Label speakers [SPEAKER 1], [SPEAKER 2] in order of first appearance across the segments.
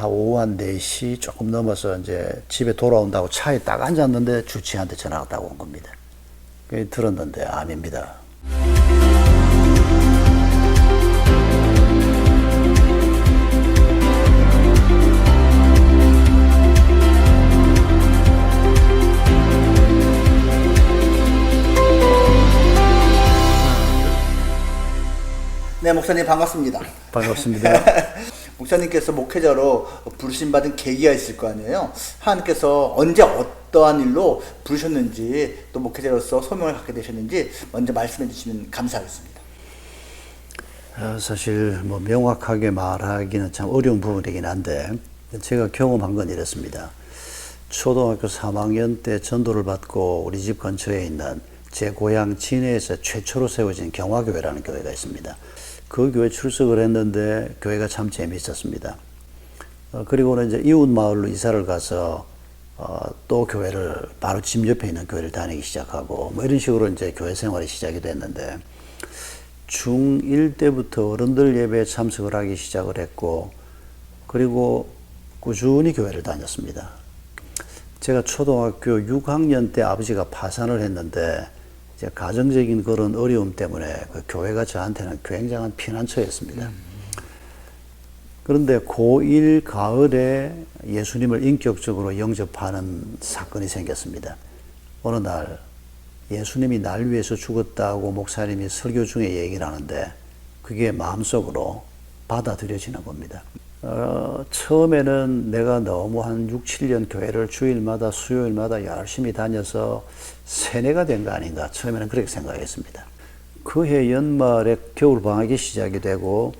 [SPEAKER 1] 오후 한 4시 조금 넘어서 이제 집에 돌아온다고 차에 딱 앉았는데 주치의한테 전화가 딱 온 겁니다. 들었는데 암입니다.
[SPEAKER 2] 네, 목사님 반갑습니다.
[SPEAKER 1] 반갑습니다.
[SPEAKER 2] 목사님께서 목회자로 부르심받은 계기가 있을 거 아니에요. 하나님께서 언제 어떠한 일로 부르셨는지 또 목회자로서 소명을 갖게 되셨는지 먼저 말씀해 주시면 감사하겠습니다.
[SPEAKER 1] 사실 뭐 명확하게 말하기는 참 어려운 부분이긴 한데 제가 경험한 건 이렇습니다. 초등학교 3학년 때 전도를 받고 우리 집 근처에 있는 제 고향 진해에서 최초로 세워진 경화교회라는 교회가 있습니다. 그 교회 출석을 했는데 교회가 참 재미있었습니다. 그리고는 이제 이웃 마을로 이사를 가서 또 교회를 바로 집 옆에 있는 교회를 다니기 시작하고 뭐 이런 식으로 이제 교회 생활이 시작이 됐는데 중1 때부터 어른들 예배에 참석을 하기 시작을 했고 그리고 꾸준히 교회를 다녔습니다. 제가 초등학교 6학년 때 아버지가 파산을 했는데 이제 가정적인 그런 어려움 때문에 그 교회가 저한테는 굉장한 피난처였습니다. 그런데 고1 가을에 예수님을 인격적으로 영접하는 사건이 생겼습니다. 어느 날 예수님이 날 위해서 죽었다고 목사님이 설교 중에 얘기를 하는데 그게 마음속으로 받아들여지는 겁니다. 처음에는 내가 너무 한 6, 7년 교회를 주일마다 수요일마다 열심히 다녀서 세뇌가 된 거 아닌가 처음에는 그렇게 생각했습니다. 그 해 연말에 겨울방학이 시작이 되고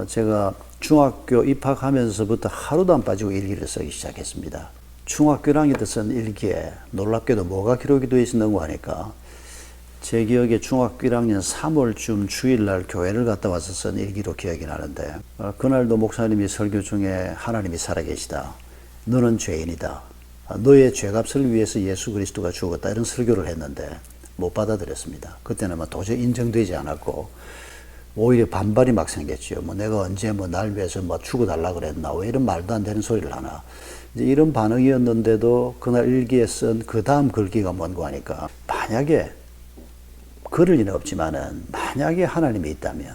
[SPEAKER 1] 제가 중학교 입학하면서부터 하루도 안 빠지고 일기를 쓰기 시작했습니다. 중학교 1학년 때 쓴 일기에 놀랍게도 뭐가 기록이 되어 있었는가 하니까 제 기억에 중학교 1학년 3월쯤 주일날 교회를 갔다 와서 쓴 일기로 기억이 나는데 그날도 목사님이 설교 중에 하나님이 살아계시다. 너는 죄인이다. 너의 죄값을 위해서 예수 그리스도가 죽었다. 이런 설교를 했는데 못 받아들였습니다. 그때는 도저히 인정되지 않았고 오히려 반발이 막 생겼죠. 내가 언제 날 위해서 죽어달라 그랬나. 왜 이런 말도 안 되는 소리를 하나. 이제 이런 반응이었는데도 그날 일기에 쓴 그 다음 글귀가 뭔가 하니까 만약에 그럴 리는 없지만은 만약에 하나님이 있다면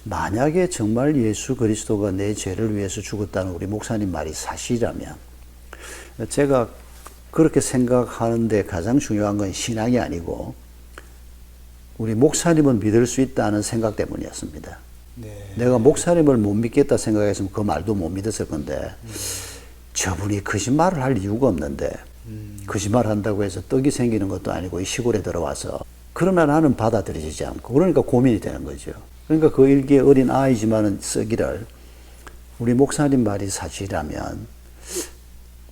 [SPEAKER 1] 만약에 정말 예수 그리스도가 내 죄를 위해서 죽었다는 우리 목사님 말이 사실이라면 제가 그렇게 생각하는데 가장 중요한 건 신앙이 아니고 우리 목사님은 믿을 수 있다는 생각 때문이었습니다. 네. 내가 목사님을 못 믿겠다 생각했으면 그 말도 못 믿었을 건데 저분이 거짓말을 할 이유가 없는데 거짓말 한다고 해서 떡이 생기는 것도 아니고 이 시골에 들어와서 그러나 나는 받아들여지지 않고 그러니까 고민이 되는 거죠. 그러니까 그 일기에 어린 아이지만은 쓰기를 우리 목사님 말이 사실이라면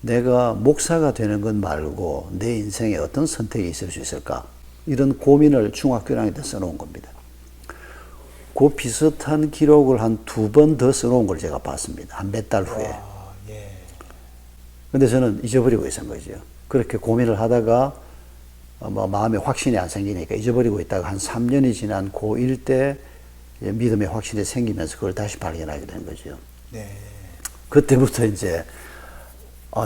[SPEAKER 1] 내가 목사가 되는 것 말고 내 인생에 어떤 선택이 있을 수 있을까? 이런 고민을 중학교 1학년 때 써놓은 겁니다. 그 비슷한 기록을 한 2번 더 써놓은 걸 제가 봤습니다. 한 몇 달 후에. 근데 저는 잊어버리고 있었던 거죠. 그렇게 고민을 하다가 마음에 확신이 안 생기니까 잊어버리고 있다가 한 3년이 지난 고1 때 믿음의 확신이 생기면서 그걸 다시 발견하게 된 거죠. 네. 그때부터 이제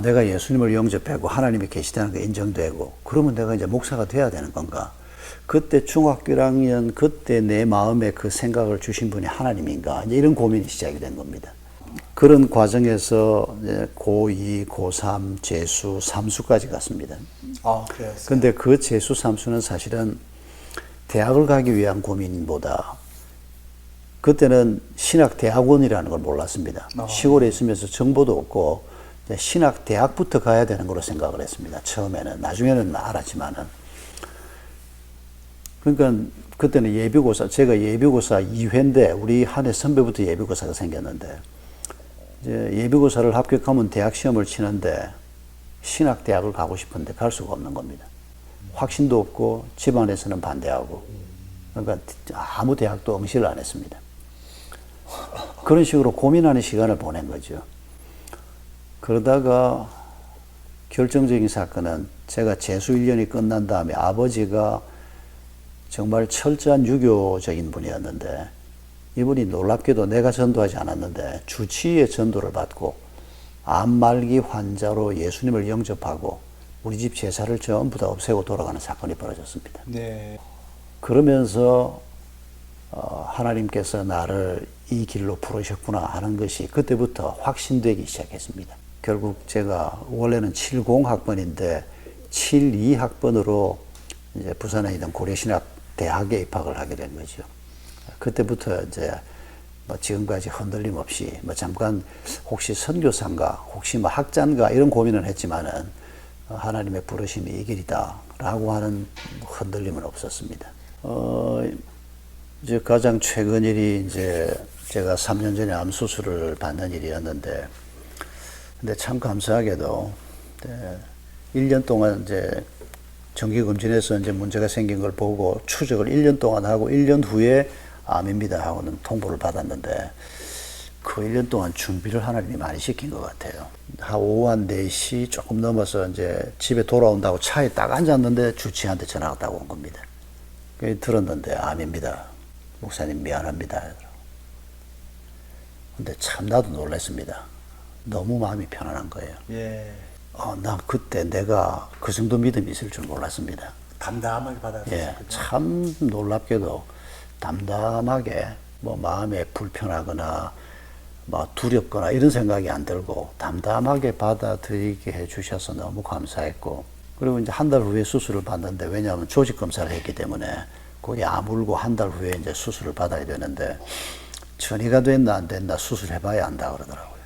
[SPEAKER 1] 내가 예수님을 영접하고 하나님이 계시다는 게 인정되고 그러면 내가 이제 목사가 돼야 되는 건가? 그때 중학교 1학년 그때 내 마음에 그 생각을 주신 분이 하나님인가? 이제 이런 고민이 시작이 된 겁니다. 그런 과정에서 이제 고2, 고3, 재수, 삼수까지 갔습니다.
[SPEAKER 2] 그래요.
[SPEAKER 1] 근데 그 재수, 삼수는 사실은 대학을 가기 위한 고민보다 그때는 신학대학원이라는 걸 몰랐습니다. 시골에 있으면서 정보도 없고 신학대학부터 가야 되는 걸로 생각을 했습니다. 처음에는. 나중에는 알았지만은. 그러니까 그때는 예비고사, 제가 예비고사 2회인데 우리 한 해 선배부터 예비고사가 생겼는데 이제 예비고사를 합격하면 대학 시험을 치는데 신학대학을 가고 싶은데 갈 수가 없는 겁니다. 확신도 없고 집안에서는 반대하고 그러니까 아무 대학도 응시를 안 했습니다. 그런 식으로 고민하는 시간을 보낸 거죠. 그러다가 결정적인 사건은 제가 재수 1년이 끝난 다음에 아버지가 정말 철저한 유교적인 분이었는데 이분이 놀랍게도 내가 전도하지 않았는데 주치의의 전도를 받고 암 말기 환자로 예수님을 영접하고 우리 집 제사를 전부 다 없애고 돌아가는 사건이 벌어졌습니다.
[SPEAKER 2] 네.
[SPEAKER 1] 그러면서 하나님께서 나를 이 길로 부르셨구나 하는 것이 그때부터 확신되기 시작했습니다. 결국 제가 원래는 70학번인데 72학번으로 이제 부산에 있는 고려신학 대학에 입학을 하게 된 거죠. 그때부터 이제 뭐 지금까지 흔들림 없이 뭐 잠깐 혹시 선교사인가 혹시 뭐 학자인가 이런 고민을 했지만은 하나님의 부르심이 이 길이다라고 하는 흔들림은 없었습니다. 이제 가장 최근 일이 이제 제가 3년 전에 암 수술을 받는 일이었는데, 근데 참 감사하게도 1년 동안 이제 정기검진에서 이제 문제가 생긴 걸 보고 추적을 1년 동안 하고 1년 후에 암입니다 하고는 통보를 받았는데, 그 1년 동안 준비를 하나님이 많이 시킨 것 같아요. 오후 한 4시 조금 넘어서 이제 집에 돌아온다고 차에 딱 앉았는데 주치의한테 전화가 딱 온 겁니다. 들었는데 암입니다. 목사님 미안합니다. 근데 참 나도 놀랐습니다. 너무 마음이 편안한 거예요.
[SPEAKER 2] 예.
[SPEAKER 1] 난 그때 내가 그 정도 믿음이 있을 줄 몰랐습니다.
[SPEAKER 2] 담담하게 받아들였군요.
[SPEAKER 1] 예, 참 놀랍게도 담담하게 뭐 마음에 불편하거나 뭐 두렵거나 이런 생각이 안 들고 담담하게 받아들이게 해주셔서 너무 감사했고, 그리고 이제 한 달 후에 수술을 받는데, 왜냐하면 조직 검사를 했기 때문에 거기 아물고 한 달 후에 이제 수술을 받아야 되는데, 전이가 됐나 안 됐나 수술해봐야 안다 그러더라고요.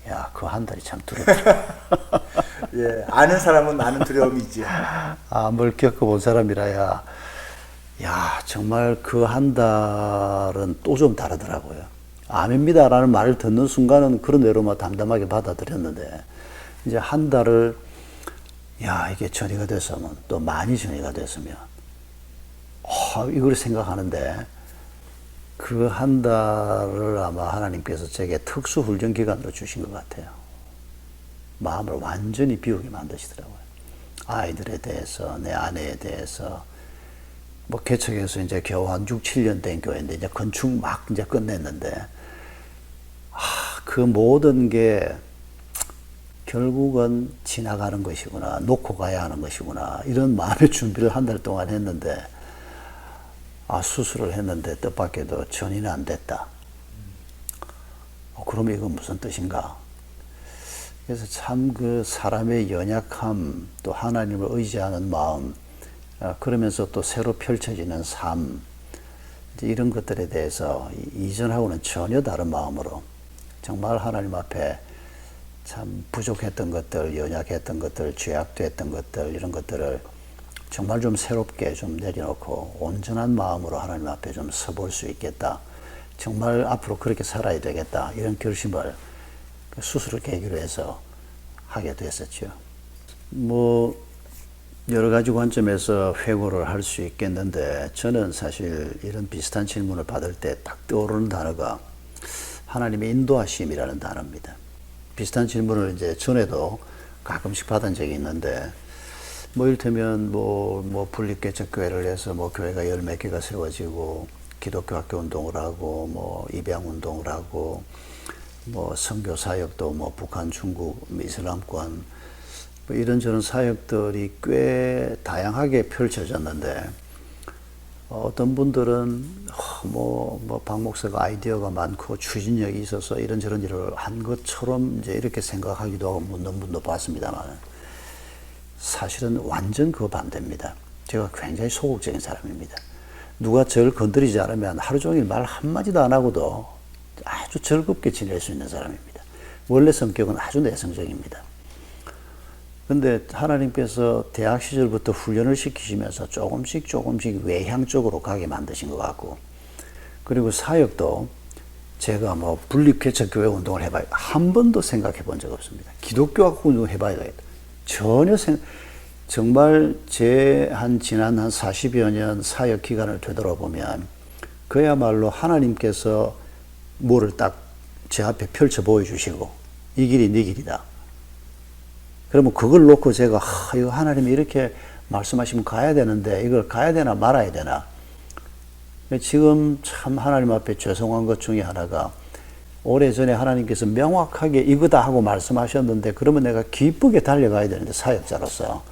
[SPEAKER 1] 야, 그 한 달이 참 두렵더라고요.
[SPEAKER 2] 예, 아는 사람은 아는 두려움이 있지.
[SPEAKER 1] 암을 겪어본 사람이라야, 야, 정말 그 한 달은 또 좀 다르더라고요. 암입니다라는 말을 듣는 순간은 그런 대로만 담담하게 받아들였는데, 이제 한 달을, 야, 이게 전이가 됐으면, 또 많이 전이가 됐으면, 이걸 생각하는데, 그 한 달을 아마 하나님께서 제게 특수 훈련 기간으로 주신 것 같아요. 마음을 완전히 비우게 만드시더라고요. 아이들에 대해서, 내 아내에 대해서, 뭐 개척해서 이제 겨우 한 6, 7년 된 교회인데 이제 건축 막 이제 끝냈는데, 그 모든 게 결국은 지나가는 것이구나, 놓고 가야 하는 것이구나, 이런 마음의 준비를 한 달 동안 했는데, 수술을 했는데 뜻밖에도 전이는 안 됐다. 그러면 이건 무슨 뜻인가? 그래서 참 그 사람의 연약함, 또 하나님을 의지하는 마음, 그러면서 또 새로 펼쳐지는 삶, 이런 것들에 대해서 이전하고는 전혀 다른 마음으로 정말 하나님 앞에 참 부족했던 것들, 연약했던 것들, 죄악됐던 것들, 이런 것들을 정말 좀 새롭게 좀 내려놓고 온전한 마음으로 하나님 앞에 좀 서볼 수 있겠다. 정말 앞으로 그렇게 살아야 되겠다. 이런 결심을 수술을 계기로 해서 하게 됐었죠. 뭐 여러 가지 관점에서 회고를 할 수 있겠는데, 저는 사실 이런 비슷한 질문을 받을 때 딱 떠오르는 단어가 하나님의 인도하심이라는 단어입니다. 비슷한 질문을 이제 전에도 가끔씩 받은 적이 있는데, 뭐 이를테면 뭐 분립개척교회를 해서 뭐 교회가 열 몇 개가 세워지고 기독교 학교 운동을 하고 뭐 입양 운동을 하고 뭐 선교 사역도 뭐 북한, 중국, 이슬람권 뭐 이런저런 사역들이 꽤 다양하게 펼쳐졌는데, 어떤 분들은 뭐 박 목사가 아이디어가 많고 추진력이 있어서 이런저런 일을 한 것처럼 이제 이렇게 생각하기도 하고 묻는 분도 봤습니다만, 사실은 완전 그 반대입니다. 제가 굉장히 소극적인 사람입니다. 누가 저를 건드리지 않으면 하루 종일 말 한마디도 안 하고도 아주 즐겁게 지낼 수 있는 사람입니다. 원래 성격은 아주 내성적입니다. 근데 하나님께서 대학 시절부터 훈련을 시키시면서 조금씩 외향적으로 가게 만드신 것 같고, 그리고 사역도 제가 뭐 분립개척교회 운동을 해봐야 한 번도 생각해 본 적 없습니다. 기독교학 운동 해봐야 되겠다. 전혀 정말 제 지난 한 40여 년 사역 기간을 되돌아보면 그야말로 하나님께서 뭐를 딱 제 앞에 펼쳐 보여주시고, 이 길이 네 길이다. 그러면 그걸 놓고 제가 이거 하나님이 이렇게 말씀하시면 가야 되는데 이걸 가야 되나 말아야 되나, 지금 참 하나님 앞에 죄송한 것 중에 하나가 오래전에 하나님께서 명확하게 이거다 하고 말씀하셨는데 그러면 내가 기쁘게 달려가야 되는데 사역자로서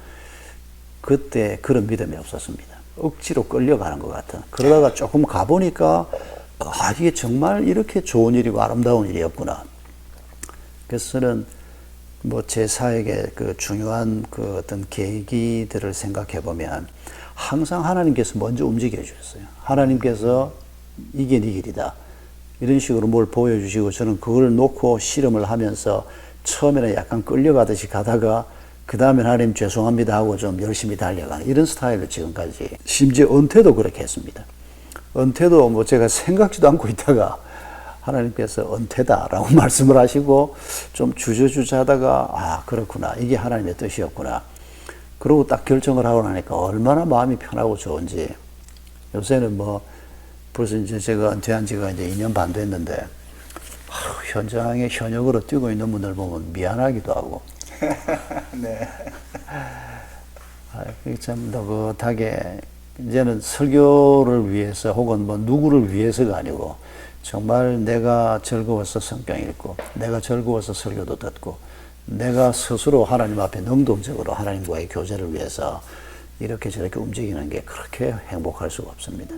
[SPEAKER 1] 그때 그런 믿음이 없었습니다. 억지로 끌려가는 것 같은. 그러다가 조금 가보니까 이게 정말 이렇게 좋은 일이고 아름다운 일이었구나. 그래서 저는 뭐 제 사역의 그 중요한 그 어떤 계기들을 생각해 보면 항상 하나님께서 먼저 움직여 주셨어요. 하나님께서 이게 네 길이다. 이런 식으로 뭘 보여주시고 저는 그걸 놓고 실험을 하면서 처음에는 약간 끌려가듯이 가다가 그 다음에 하나님 죄송합니다 하고 좀 열심히 달려가는 이런 스타일로 지금까지 심지어 은퇴도 그렇게 했습니다. 은퇴도 뭐 제가 생각지도 않고 있다가 하나님께서 은퇴다라고 말씀을 하시고 좀 주저주저 하다가 그렇구나 이게 하나님의 뜻이었구나 그러고 딱 결정을 하고 나니까 얼마나 마음이 편하고 좋은지 요새는 뭐 벌써 이제 제가 은퇴한 지가 이제 2년 반 됐는데 현장에 현역으로 뛰고 있는 분들 보면 미안하기도 하고
[SPEAKER 2] 네.
[SPEAKER 1] 참 느긋하게 이제는 설교를 위해서 혹은 뭐 누구를 위해서가 아니고 정말 내가 즐거워서 성경 읽고 내가 즐거워서 설교도 듣고 내가 스스로 하나님 앞에 능동적으로 하나님과의 교제를 위해서 이렇게 저렇게 움직이는 게 그렇게 행복할 수가 없습니다.